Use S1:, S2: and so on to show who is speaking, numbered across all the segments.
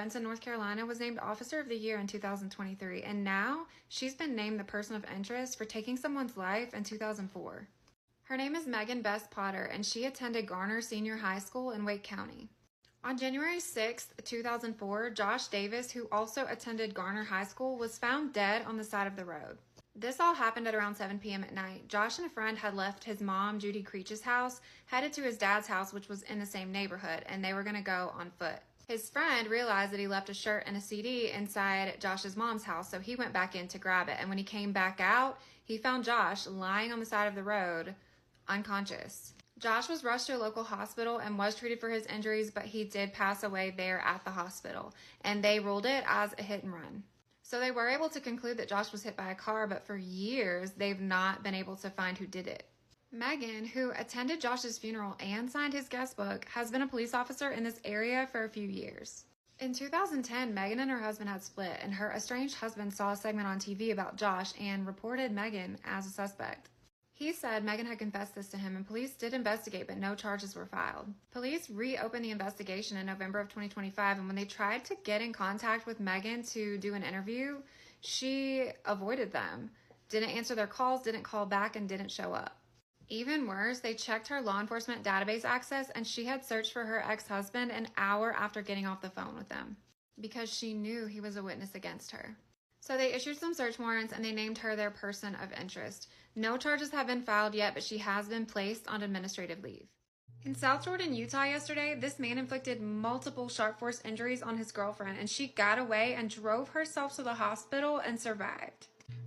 S1: Benson, North Carolina, was named Officer of the Year in 2023, and now she's been named the Person of Interest for taking someone's life in 2004. Her name is Megan Bess Potter, and she attended Garner Senior High School in Wake County. On January 6, 2004, Josh Davis, who also attended Garner High School, was found dead on the side of the road. This all happened at around 7 p.m. at night. Josh and a friend had left his mom, Judy Creech's house, headed to his dad's house, which was in the same neighborhood, and they were going to go on foot. His friend realized that he left a shirt and a CD inside Josh's mom's house, so he went back in to grab it. And when he came back out, he found Josh lying on the side of the road, unconscious. Josh was rushed to a local hospital and was treated for his injuries, but he did pass away there at the hospital, and they ruled it as a hit and run. So they were able to conclude that Josh was hit by a car, but for years, they've not been able to find who did it. Megan, who attended Josh's funeral and signed his guest book, has been a police officer in this area for a few years. In 2010, Megan and her husband had split, and her estranged husband saw a segment on TV about Josh and reported Megan as a suspect. He said Megan had confessed this to him, and police did investigate, but no charges were filed. Police reopened the investigation in November of 2025, and when they tried to get in contact with Megan to do an interview, she avoided them, didn't answer their calls, didn't call back, and didn't show up. Even worse, they checked her law enforcement database access, and she had searched for her ex-husband an hour after getting off the phone with him because she knew he was a witness against her. So they issued some search warrants, and they named her their person of interest. No charges have been filed yet, but she has been placed on administrative leave. In South Jordan, Utah yesterday, this man inflicted multiple sharp force injuries on his girlfriend, and she got away and drove herself to the hospital and survived.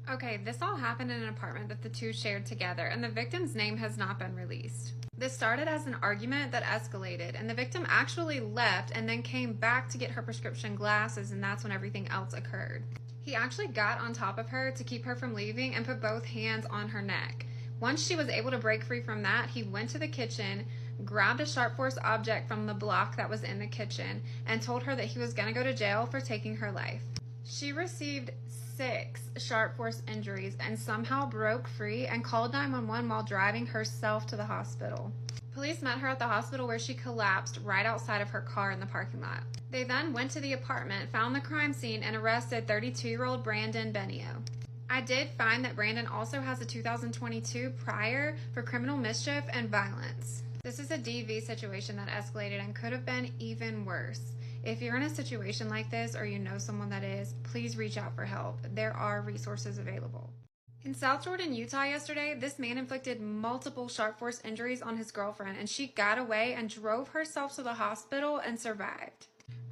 S1: Okay, this all happened in an apartment that the two shared together, and the victim's name has not been released. This started as an argument that escalated, and the victim actually left and then came back to get her prescription glasses, and that's when everything else occurred. He actually got on top of her to keep her from leaving and put both hands on her neck. Once she was able to break free from that, he went to the kitchen, grabbed a sharp force object from the block that was in the kitchen, and told her that he was going to go to jail for taking her life. She received 6 sharp force injuries and somehow broke free and called 911 while driving herself to the hospital. Police met her at the hospital where she collapsed right outside of her car in the parking lot. They then went to the apartment, found the crime scene, and arrested 32-year-old Brandon Benio. I did find that Brandon also has a 2022 prior for criminal mischief and violence. This is a DV situation that escalated and could have been even worse. If you're in a situation like this or you know someone that is, please reach out for help. There are resources available. In South Jordan, Utah yesterday, this man inflicted multiple sharp force injuries on his girlfriend, and she got away and drove herself to the hospital and survived.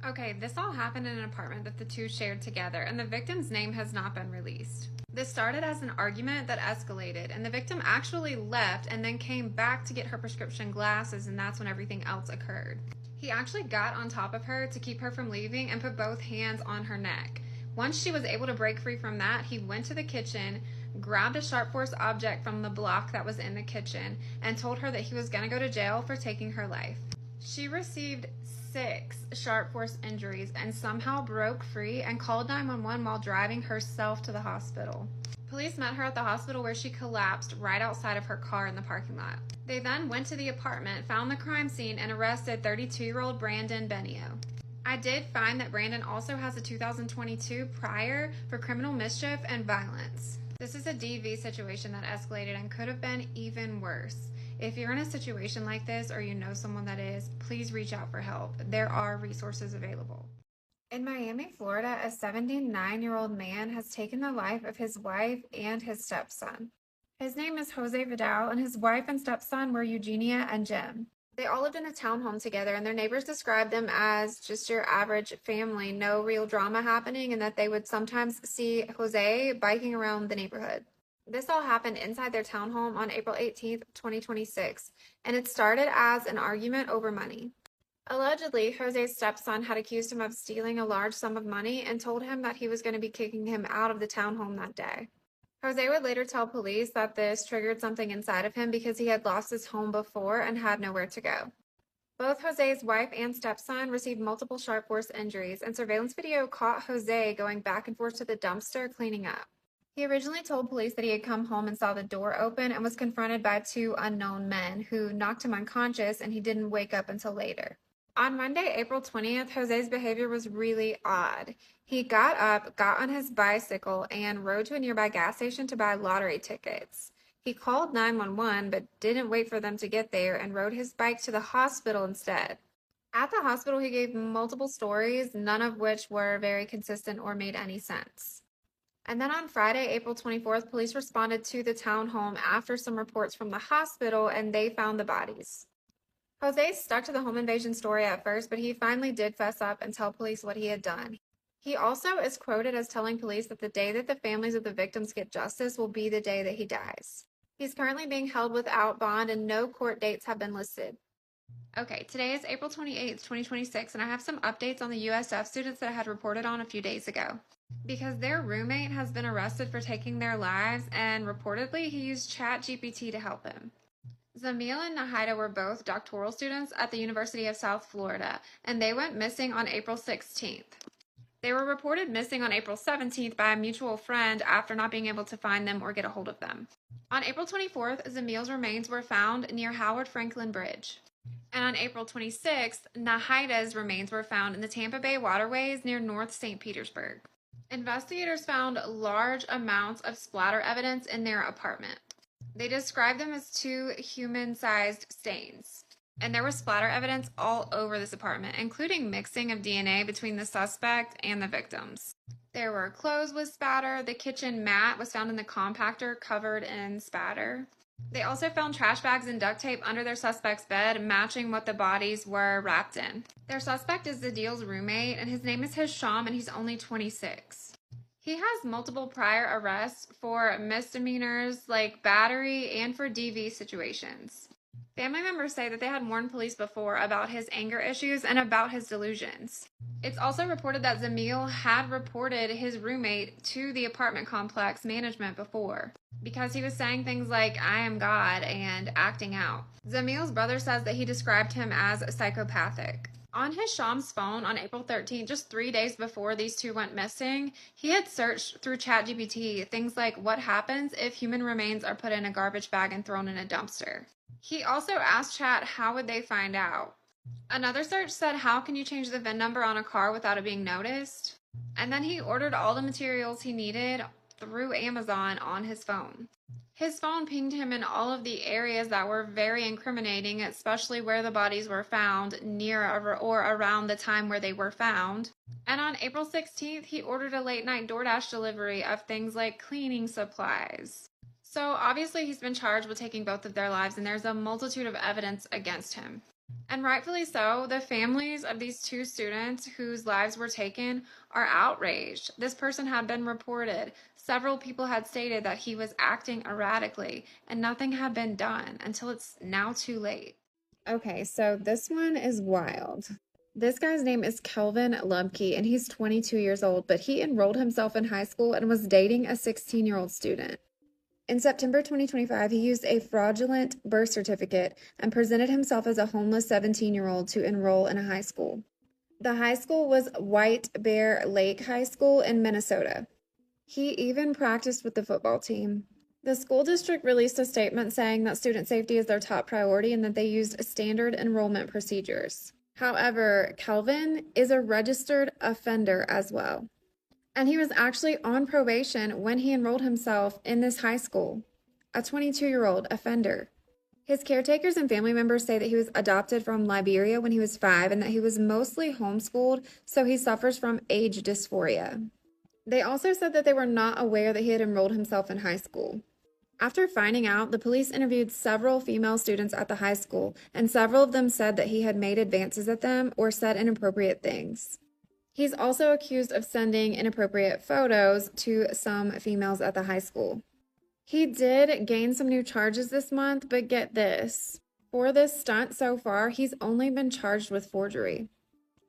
S1: Okay, this all happened in an apartment that the two shared together, and the victim's name has not been released. This started as an argument that escalated, and the victim actually left and then came back to get her prescription glasses, and that's when everything else occurred. He actually got on top of her to keep her from leaving and put both hands on her neck. Once she was able to break free from that, he went to the kitchen, grabbed a sharp force object from the block that was in the kitchen, and told her that he was going to go to jail for taking her life. She received 6 sharp force injuries and somehow broke free and called 911 while driving herself to the hospital. Police met her at the hospital where she collapsed right outside of her car in the parking lot. They then went to the apartment, found the crime scene, and arrested 32-year-old Brandon Benio. I did find that Brandon also has a 2022 prior for criminal mischief and violence. This is a DV situation that escalated and could have been even worse. If you're in a situation like this or you know someone that is, please reach out for help. There are resources available. In Miami, Florida, a 79-year-old man has taken the life of his wife and his stepson. His name is Jose Vidal, and his wife and stepson were Eugenia and Jim. They all lived in a townhome together, and their neighbors described them as just your average family, no real drama happening, and that they would sometimes see Jose biking around the neighborhood. This all happened inside their townhome on April 18th, 2026, and it started as an argument over money. Allegedly, Jose's stepson had accused him of stealing a large sum of money and told him that he was going to be kicking him out of the townhome that day. Jose would later tell police that this triggered something inside of him because he had lost his home before and had nowhere to go. Both Jose's wife and stepson received multiple sharp force injuries, and surveillance video caught Jose going back and forth to the dumpster cleaning up. He originally told police that he had come home and saw the door open and was confronted by 2 unknown men who knocked him unconscious, and he didn't wake up until later. On Monday, April 20th, Jose's behavior was really odd. He got up, got on his bicycle, and rode to a nearby gas station to buy lottery tickets. He called 911 but didn't wait for them to get there and rode his bike to the hospital instead. At the hospital, he gave multiple stories, none of which were very consistent or made any sense. And then on Friday, April 24th, police responded to the townhome after some reports from the hospital and they found the bodies. Jose stuck to the home invasion story at first, but he finally did fess up and tell police what he had done. He also is quoted as telling police that the day that the families of the victims get justice will be the day that he dies. He's currently being held without bond and no court dates have been listed. Okay, today is April 28th, 2026, and I have some updates on the USF students that I had reported on a few days ago. Because their roommate has been arrested for taking their lives, and reportedly he used ChatGPT to help him. Zamil and Nahida were both doctoral students at the University of South Florida, and they went missing on April 16th. They were reported missing on April 17th by a mutual friend after not being able to find them or get a hold of them. On April 24th, Zamil's remains were found near Howard Franklin Bridge. And on April 26th, Nahida's remains were found in the Tampa Bay waterways near North St. Petersburg. Investigators found large amounts of splatter evidence in their apartment. They described them as two human-sized stains. And there was splatter evidence all over this apartment, including mixing of DNA between the suspect and the victims. There were clothes with spatter. The kitchen mat was found in the compactor covered in spatter. They also found trash bags and duct tape under their suspect's bed, matching what the bodies were wrapped in. Their suspect is Zadil's roommate, and his name is Hisham, and he's only 26. He has multiple prior arrests for misdemeanors like battery and for DV situations. Family members say that they had warned police before about his anger issues and about his delusions. It's also reported that Zamil had reported his roommate to the apartment complex management before because he was saying things like, "I am God," and acting out. Zamil's brother says that he described him as psychopathic. On Hisham's phone on April 13th, just 3 days before these two went missing, he had searched through ChatGPT things like what happens if human remains are put in a garbage bag and thrown in a dumpster. He also asked Chat how would they find out. Another search said how can you change the VIN number on a car without it being noticed? And then he ordered all the materials he needed through Amazon on his phone. His phone pinged him in all of the areas that were very incriminating, especially where the bodies were found near or around the time where they were found. And on April 16th, he ordered a late-night DoorDash delivery of things like cleaning supplies. So obviously he's been charged with taking both of their lives, and there's a multitude of evidence against him. And rightfully so, the families of these two students whose lives were taken are outraged. This person had been reported. Several people had stated that he was acting erratically, and nothing had been done until it's now too late. Okay, so this one is wild. This guy's name is Kelvin Lubke, and he's 22 years old, but he enrolled himself in high school and was dating a 16-year-old student. In September 2025, he used a fraudulent birth certificate and presented himself as a homeless 17-year-old to enroll in a high school. The high school was White Bear Lake High School in Minnesota. He even practiced with the football team. The school district released a statement saying that student safety is their top priority and that they used standard enrollment procedures. However, Kelvin is a registered offender as well. And he was actually on probation when he enrolled himself in this high school, a 22-year-old offender. His caretakers and family members say that he was adopted from Liberia when he was 5 and that he was mostly homeschooled, so he suffers from age dysphoria. They also said that they were not aware that he had enrolled himself in high school. After finding out, the police interviewed several female students at the high school, and several of them said that he had made advances at them or said inappropriate things. He's also accused of sending inappropriate photos to some females at the high school. He did gain some new charges this month, but get this. For this stunt so far, he's only been charged with forgery.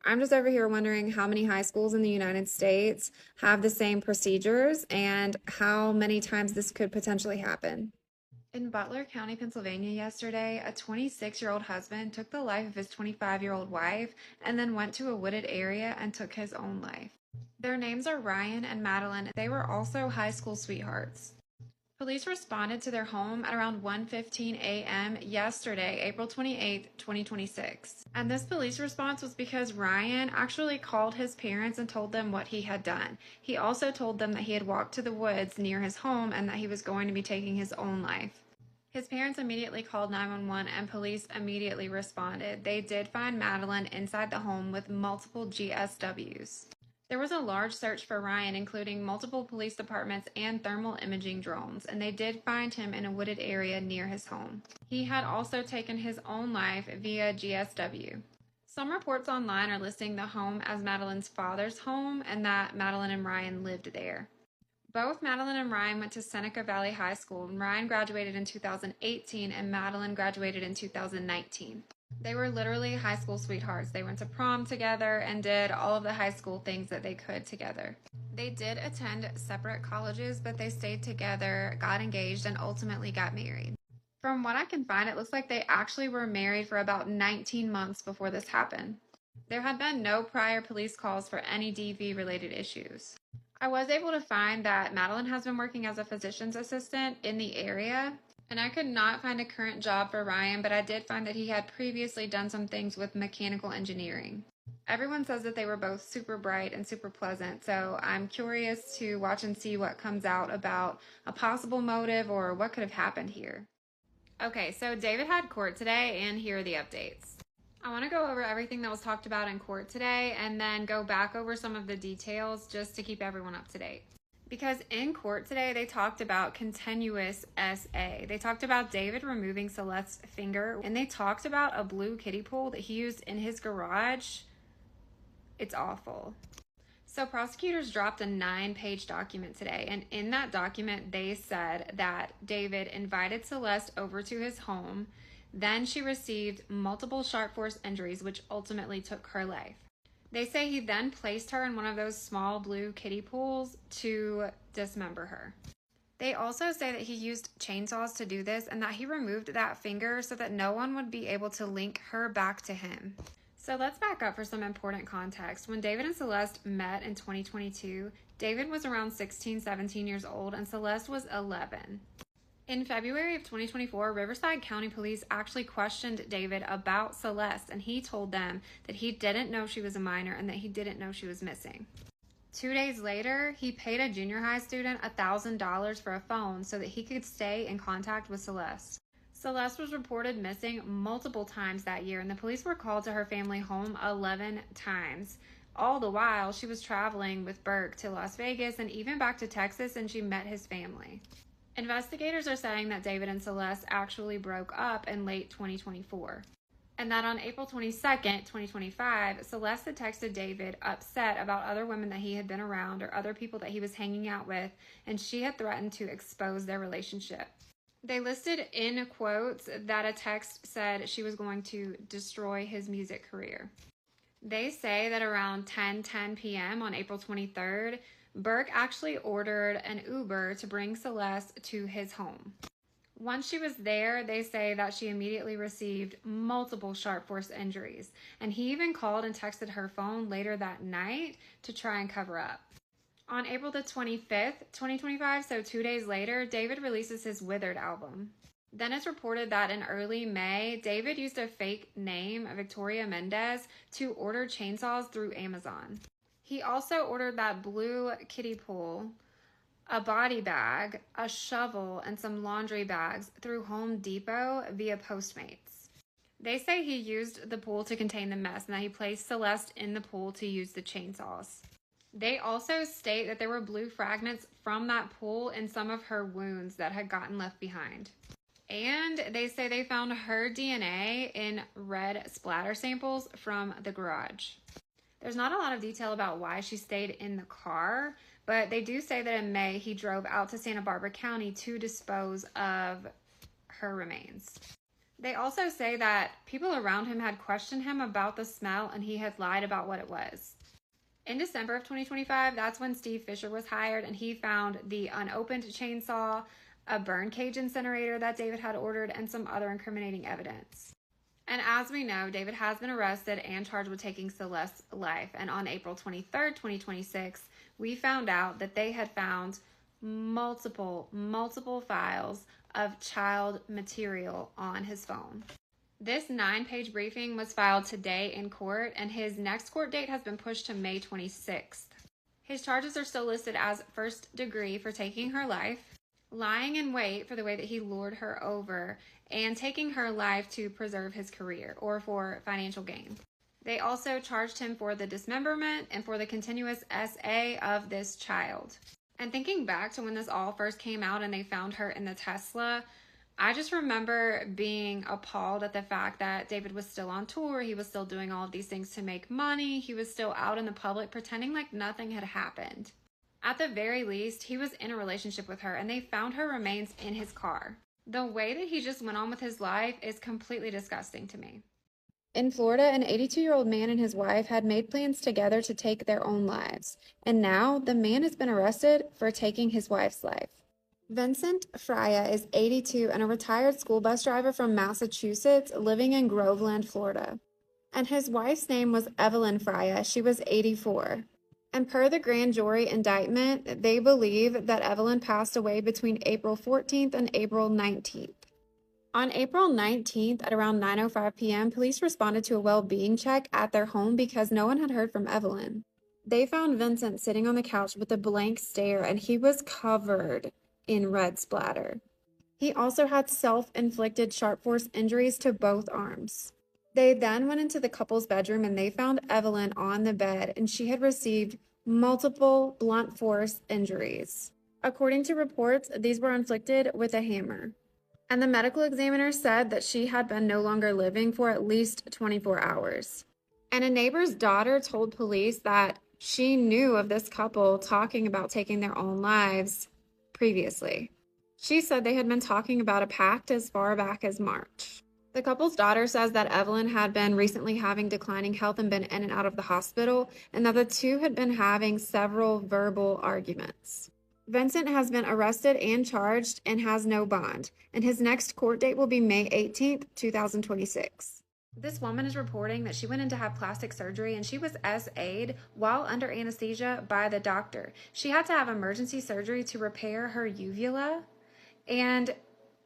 S1: I'm just over here wondering how many high schools in the United States have the same procedures and how many times this could potentially happen. In Butler County, Pennsylvania yesterday, a 26-year-old husband took the life of his 25-year-old wife and then went to a wooded area and took his own life. Their names are Ryan and Madeline. They were also high school sweethearts. Police responded to their home at around 1:15 a.m. yesterday, April 28, 2026. And this police response was because Ryan actually called his parents and told them what he had done. He also told them that he had walked to the woods near his home and that he was going to be taking his own life. His parents immediately called 911 and police immediately responded. They did find Madeline inside the home with multiple GSWs. There was a large search for Ryan, including multiple police departments and thermal imaging drones, and they did find him in a wooded area near his home. He had also taken his own life via GSW. Some reports online are listing the home as Madeline's father's home and that Madeline and Ryan lived there. Both Madeline and Ryan went to Seneca Valley High School, and Ryan graduated in 2018 and Madeline graduated in 2019. They were literally high school sweethearts. They went to prom together and did all of the high school things that they could together. They did attend separate colleges, but they stayed together, got engaged, and ultimately got married. From what I can find, it looks like they actually were married for about 19 months before this happened. There had been no prior police calls for any DV-related issues. I was able to find that Madeline has been working as a physician's assistant in the area, and I could not find a current job for Ryan, but I did find that he had previously done some things with mechanical engineering. Everyone says that they were both super bright and super pleasant, so I'm curious to watch and see what comes out about a possible motive or what could have happened here. Okay, so David had court today, and here are the updates. I want to go over everything that was talked about in court today and then go back over some of the details just to keep everyone up to date. Because in court today, they talked about continuous SA. They talked about David removing Celeste's finger, and they talked about a blue kiddie pool that he used in his garage. It's awful. So prosecutors dropped a 9-page document today, and in that document, they said that David invited Celeste over to his home. Then she received multiple sharp force injuries, which ultimately took her life. They say he then placed her in one of those small blue kiddie pools to dismember her. They also say that he used chainsaws to do this and that he removed that finger so that no one would be able to link her back to him. So let's back up for some important context. When David and Celeste met in 2022, David was around 16, 17 years old and Celeste was 11. In February of 2024, Riverside County Police actually questioned David about Celeste, and he told them that he didn't know she was a minor and that he didn't know she was missing. 2 days later, he paid a junior high student $1,000 for a phone so that he could stay in contact with Celeste. Celeste was reported missing multiple times that year, and the police were called to her family home 11 times. All the while, she was traveling with Burke to Las Vegas and even back to Texas, and she met his family. Investigators are saying that David and Celeste actually broke up in late 2024. And that on April 22nd, 2025, Celeste had texted David upset about other women that he had been around or other people that he was hanging out with, and she had threatened to expose their relationship. They listed in quotes that a text said she was going to destroy his music career. They say that around 10:10 p.m. on April 23rd, Burke actually ordered an Uber to bring Celeste to his home. Once she was there, they say that she immediately received multiple sharp force injuries, and he even called and texted her phone later that night to try and cover up. On April the 25th, 2025, so 2 days later, David releases his Withered album. Then it's reported that in early May, David used a fake name, Victoria Mendez, to order chainsaws through Amazon. He also ordered that blue kiddie pool, a body bag, a shovel, and some laundry bags through Home Depot via Postmates. They say he used the pool to contain the mess and that he placed Celeste in the pool to use the chainsaws. They also state that there were blue fragments from that pool in some of her wounds that had gotten left behind. And they say they found her DNA in red splatter samples from the garage. There's not a lot of detail about why she stayed in the car, but they do say that in May he drove out to Santa Barbara County to dispose of her remains. They also say that people around him had questioned him about the smell and he had lied about what it was. In December of 2025, that's when Steve Fisher was hired, and he found the unopened chainsaw, a burn cage incinerator that David had ordered, and some other incriminating evidence. And as we know, David has been arrested and charged with taking Celeste's life. And on April 23rd, 2026, we found out that they had found multiple files of child material on his phone. This 9-page briefing was filed today in court, and his next court date has been pushed to May 26th. His charges are still listed as first degree for taking her life, lying in wait for the way that he lured her over, and taking her life to preserve his career or for financial gain. They also charged him for the dismemberment and for the continuous SA of this child. And thinking back to when this all first came out and they found her in the Tesla, I just remember being appalled at the fact that David was still on tour. He was still doing all of these things to make money. He was still out in the public pretending like nothing had happened. At the very least, he was in a relationship with her, and they found her remains in his car. The way that he just went on with his life is completely disgusting to me. In Florida, an 82-year-old man and his wife had made plans together to take their own lives, and now the man has been arrested for taking his wife's life. Vincent Freya is 82 and a retired school bus driver from Massachusetts living in Groveland, Florida. And his wife's name was Evelyn Freya. She was 84. And per the grand jury indictment, they believe that Evelyn passed away between April 14th and April 19th. On April 19th at around 9:05 p.m., police responded to a well-being check at their home because no one had heard from Evelyn. They found Vincent sitting on the couch with a blank stare, and he was covered in red splatter. He also had self-inflicted sharp force injuries to both arms. They then went into the couple's bedroom and they found Evelyn on the bed, and she had received multiple blunt force injuries. According to reports, these were inflicted with a hammer. And the medical examiner said that she had been no longer living for at least 24 hours. And a neighbor's daughter told police that she knew of this couple talking about taking their own lives previously. She said they had been talking about a pact as far back as March. The couple's daughter says that Evelyn had been recently having declining health and been in and out of the hospital, and that the two had been having several verbal arguments. Vincent has been arrested and charged and has no bond, and his next court date will be May 18th, 2026. This woman is reporting that she went in to have plastic surgery and she was SA'd while under anesthesia by the doctor. She had to have emergency surgery to repair her uvula, and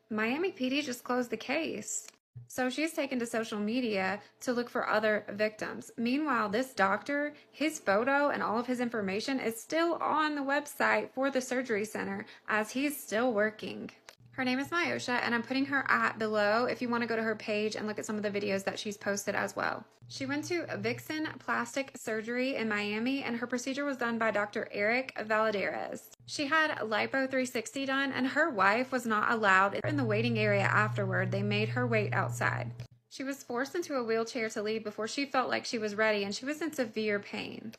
S1: Miami PD just closed the case. So she's taken to social media to look for other victims. Meanwhile, this doctor, his photo and all of his information is still on the website for the surgery center as he's still working. Her name is Myosha, and I'm putting her at below if you want to go to her page and look at some of the videos that she's posted as well. She went to Vixen Plastic Surgery in Miami, and her procedure was done by Dr. Eric Valadares. She had lipo 360 done, and her wife was not allowed in the waiting area afterward. They made her wait outside. She was forced into a wheelchair to leave before she felt like she was ready, and she was in severe pain.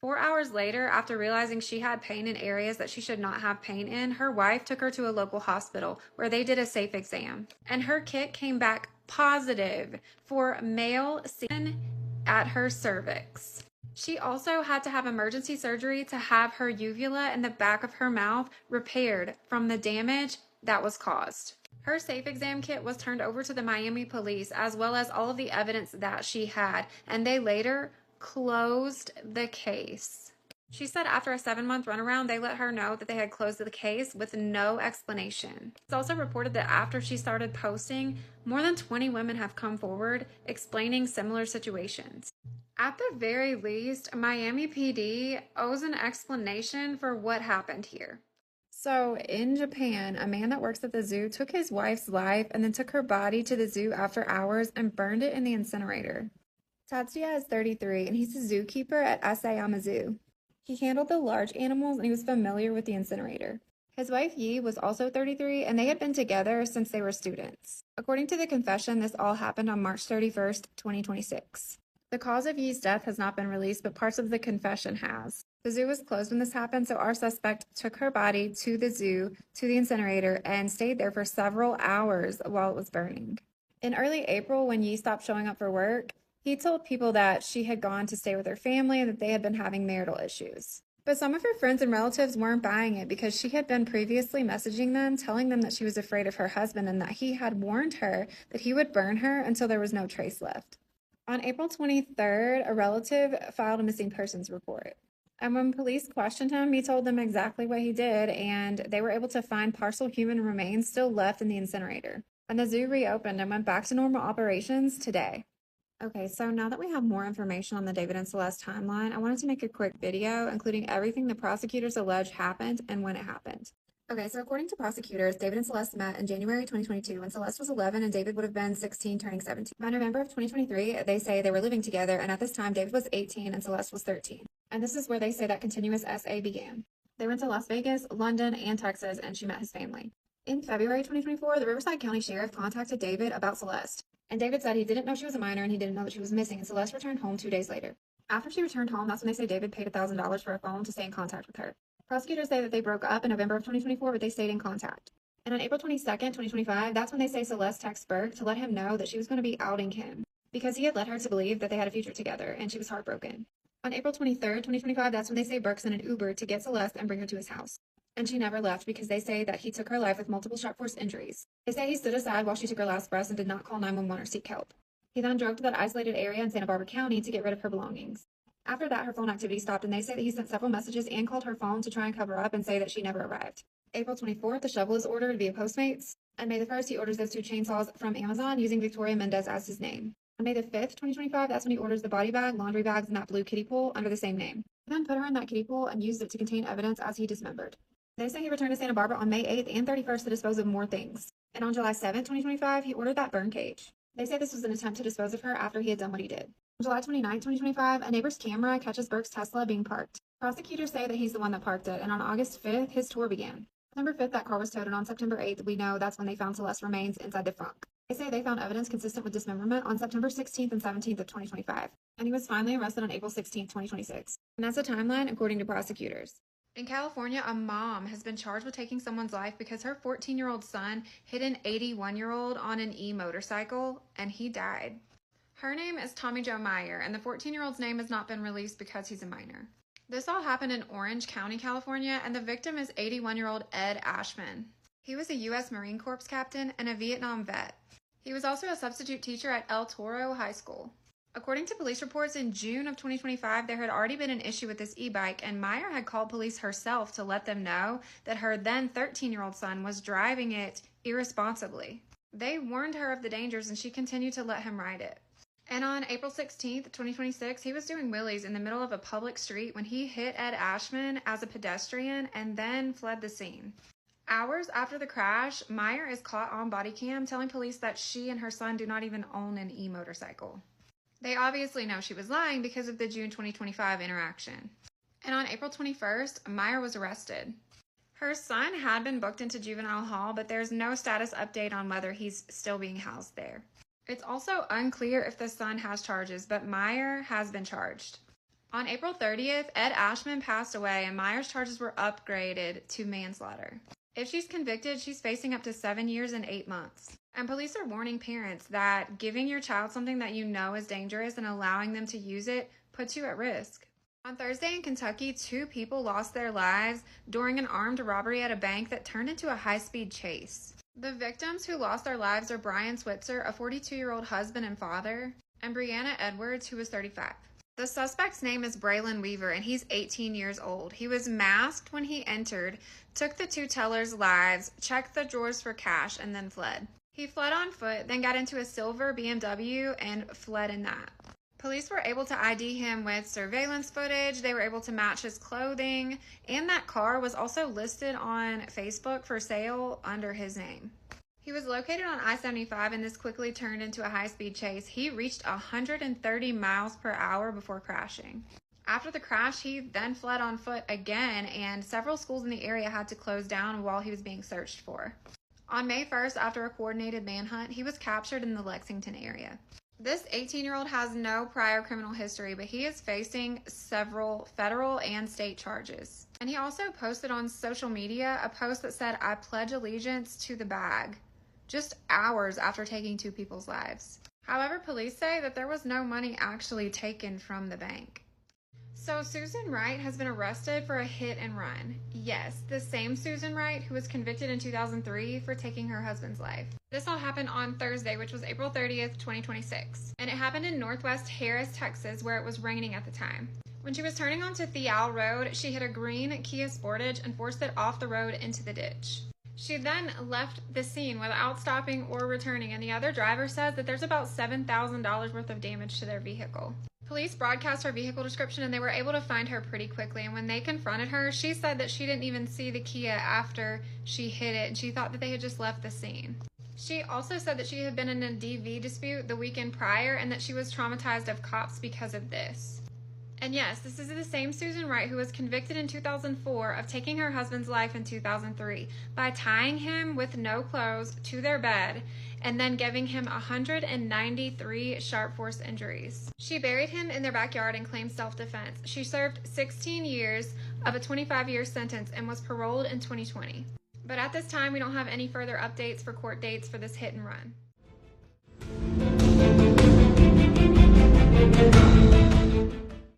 S1: 4 hours later, after realizing she had pain in areas that she should not have pain in, her wife took her to a local hospital where they did a safe exam. And her kit came back positive for male semen at her cervix. She also had to have emergency surgery to have her uvula in the back of her mouth repaired from the damage that was caused. Her safe exam kit was turned over to the Miami police, as well as all of the evidence that she had, and they later closed the case. She said after a 7-month runaround, they let her know that they had closed the case with no explanation. It's also reported that after she started posting, more than 20 women have come forward explaining similar situations. At the very least, Miami PD owes an explanation for what happened here. So, in Japan, a man that works at the zoo took his wife's life and then took her body to the zoo after hours and burned it in the incinerator. Tatsuya is 33, and he's a zookeeper at Asayama Zoo. He handled the large animals, and he was familiar with the incinerator. His wife Yi was also 33, and they had been together since they were students. According to the confession, this all happened on March 31st, 2026. The cause of Yi's death has not been released, but parts of the confession has. The zoo was closed when this happened, so our suspect took her body to the zoo, to the incinerator, and stayed there for several hours while it was burning. In early April, when Yi stopped showing up for work, he told people that she had gone to stay with her family and that they had been having marital issues. But some of her friends and relatives weren't buying it because she had been previously messaging them, telling them that she was afraid of her husband and that he had warned her that he would burn her until there was no trace left. On April 23rd, a relative filed a missing persons report. And when police questioned him, he told them exactly what he did, and they were able to find partial human remains still left in the incinerator. And the zoo reopened and went back to normal operations today. Okay, so now that we have more information on the David and Celeste timeline, I wanted to make a quick video including everything the prosecutors allege happened and when it happened. Okay, so according to prosecutors, David and Celeste met in January 2022 when Celeste was 11 and David would have been 16, turning 17. By November of 2023, they say they were living together, and at this time, David was 18 and Celeste was 13. And this is where they say that continuous SA began. They went to Las Vegas, London, and Texas, and she met his family. In February 2024, the Riverside County Sheriff contacted David about Celeste. And David said he didn't know she was a minor and he didn't know that she was missing, and Celeste returned home 2 days later. After she returned home, that's when they say David paid $1,000 for a phone to stay in contact with her. Prosecutors say that they broke up in November of 2024, but they stayed in contact. And on April 22nd, 2025, that's when they say Celeste texted Burke to let him know that she was going to be outing him because he had led her to believe that they had a future together, and she was heartbroken. On April 23rd, 2025, that's when they say Burke sent an Uber to get Celeste and bring her to his house. And she never left because they say that he took her life with multiple sharp force injuries. They say he stood aside while she took her last breaths and did not call 911 or seek help. He then drove to that isolated area in Santa Barbara County to get rid of her belongings. After that, her phone activity stopped, and they say that he sent several messages and called her phone to try and cover up and say that she never arrived. April 24th, the shovel is ordered via Postmates. On May the 1st, he orders those 2 chainsaws from Amazon using Victoria Mendez as his name. On May the 5th, 2025, that's when he orders the body bag, laundry bags, and that blue kiddie pool under the same name. He then put her in that kiddie pool and used it to contain evidence as he dismembered. They say he returned to Santa Barbara on May 8th and 31st to dispose of more things. And on July 7th, 2025, he ordered that burn cage. They say this was an attempt to dispose of her after he had done what he did. On July 29th, 2025, a neighbor's camera catches Burke's Tesla being parked. Prosecutors say that he's the one that parked it, and on August 5th, his tour began. September 5th, that car was towed, and on September 8th, we know that's when they found Celeste's remains inside the trunk. They say they found evidence consistent with dismemberment on September 16th and 17th of 2025, and he was finally arrested on April 16th, 2026. And that's a timeline according to prosecutors. In California, a mom has been charged with taking someone's life because her 14-year-old son hit an 81-year-old on an e-motorcycle, and he died. Her name is Tommy Jo Meyer, and the 14-year-old's name has not been released because he's a minor. This all happened in Orange County, California, and the victim is 81-year-old Ed Ashman. He was a U.S. Marine Corps captain and a Vietnam vet. He was also a substitute teacher at El Toro High School. According to police reports, in June of 2025, there had already been an issue with this e-bike, and Meyer had called police herself to let them know that her then 13-year-old son was driving it irresponsibly. They warned her of the dangers, and she continued to let him ride it. And on April 16th, 2026, he was doing wheelies in the middle of a public street when he hit Ed Ashman as a pedestrian and then fled the scene. Hours after the crash, Meyer is caught on body cam telling police that she and her son do not even own an e-motorcycle. They obviously know she was lying because of the June 2025 interaction. And on April 21st, Meyer was arrested. Her son had been booked into juvenile hall, but there's no status update on whether he's still being housed there. It's also unclear if the son has charges, but Meyer has been charged. On April 30th, Ed Ashman passed away, and Meyer's charges were upgraded to manslaughter. If she's convicted, she's facing up to 7 years and 8 months. And police are warning parents that giving your child something that you know is dangerous and allowing them to use it puts you at risk. On Thursday in Kentucky, 2 people lost their lives during an armed robbery at a bank that turned into a high-speed chase. The victims who lost their lives are Brian Switzer, a 42-year-old husband and father, and Brianna Edwards, who was 35. The suspect's name is Braylon Weaver, and he's 18 years old. He was masked when he entered, took the 2 tellers' lives, checked the drawers for cash, and then fled. He fled on foot, then got into a silver BMW and fled in that. Police were able to ID him with surveillance footage. They were able to match his clothing, and that car was also listed on Facebook for sale under his name. He was located on I-75, and this quickly turned into a high-speed chase. He reached 130 miles per hour before crashing. After the crash, he then fled on foot again, and several schools in the area had to close down while he was being searched for. On May 1st, after a coordinated manhunt, he was captured in the Lexington area. This 18-year-old has no prior criminal history, but he is facing several federal and state charges. And he also posted on social media a post that said, "I pledge allegiance to the bag," just hours after taking 2 people's lives. However, police say that there was no money actually taken from the bank. So Susan Wright has been arrested for a hit and run. Yes, the same Susan Wright who was convicted in 2003 for taking her husband's life. This all happened on Thursday, which was April 30th, 2026. And it happened in Northwest Harris, Texas, where it was raining at the time. When she was turning onto Thial Road, she hit a green Kia Sportage and forced it off the road into the ditch. She then left the scene without stopping or returning, and the other driver says that there's about $7,000 worth of damage to their vehicle. Police broadcast her vehicle description, and they were able to find her pretty quickly, and when they confronted her, she said that she didn't even see the Kia after she hit it, and she thought that they had just left the scene. She also said that she had been in a DV dispute the weekend prior, and that she was traumatized of cops because of this. And yes, this is the same Susan Wright who was convicted in 2004 of taking her husband's life in 2003 by tying him with no clothes to their bed and then giving him 193 sharp force injuries. She buried him in their backyard and claimed self-defense. She served 16 years of a 25-year sentence and was paroled in 2020. But at this time, we don't have any further updates for court dates for this hit and run.